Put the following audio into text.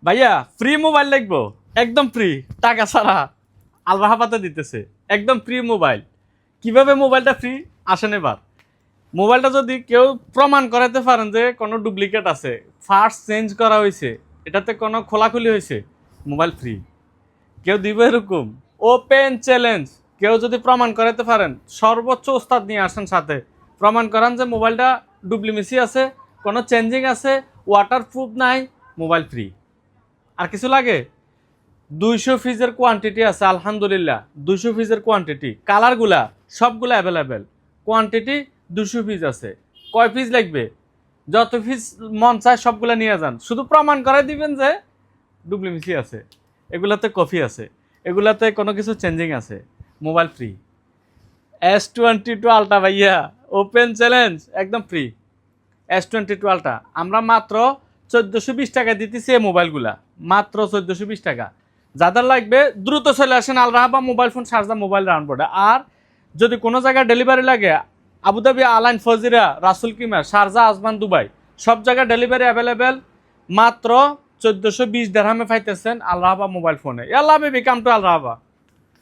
ভাইয়া free mobile লাগবো, একদম ফ্রি, টাকা ছাড়া আল রাহাবাতে দিতেছে, একদম ফ্রি মোবাইল। কিভাবে মোবাইলটা ফ্রি আসেন এবার। মোবাইলটা যদি কেউ প্রমাণ করাতে পারেন যে কোনো ডুপ্লিকেট আছে, ফার্স্ট চেঞ্জ করা হয়েছে, এটাতে কোনো খোলাখুলি হয়েছে, মোবাইল ফ্রি। কেউ দিবে এরকম ওপেন চ্যালেঞ্জ। কেউ যদি প্রমাণ করাতে পারেন, সর্বোচ্চ ওস্তাদ নিয়ে আসেন সাথে, প্রমাণ করান যে মোবাইলটা ডুপ্লিমেসি আছে, কোনো চেঞ্জিং আছে, ওয়াটারপ্রুফ নাই, মোবাইল ফ্রি। আর কিছু লাগে? 200 পিসের কোয়ান্টিটি আছে আলহামদুলিল্লাহ, 200 পিসের কোয়ান্টিটি, কালারগুলা সবগুলো অ্যাভেলেবেল, কোয়ান্টিটি 200 পিস আছে। কয় পিস লাগবে? যত পিস মন চায় সবগুলো নিয়ে যান, শুধু প্রমাণ করে দিবেন যে ডুপ্লিমেসি আছে, এগুলাতে কপি আছে, এগুলাতে কোনো কিছু চেঞ্জিং আছে, মোবাইল ফ্রি। S22 আলট্রা ভাইয়া, ওপেন চ্যালেঞ্জ, একদম ফ্রি। S22 আলট্রা আমরা মাত্র 1420 টাকা দিতেছি এই মোবাইলগুলা, মাত্র 1420 টাকা। যাদের লাগবে দ্রুত চলে আসেন Al Rahaba mobile phone Sharjah mobile round বোর্ডে। আর যদি কোনো জায়গায় ডেলিভারি লাগে, আবুধাবি, আলাইন, ফজিরা, রাসুল কিমার, শারজা, আজমান, দুবাই, সব জায়গায় ডেলিভারি অ্যাভেলেবেল। মাত্র 1420 দিরহামে পাইতেছেন আল রাহাবা মোবাইল ফোনে। আল্লাহ বেবি কাম টু আল রাহাবা।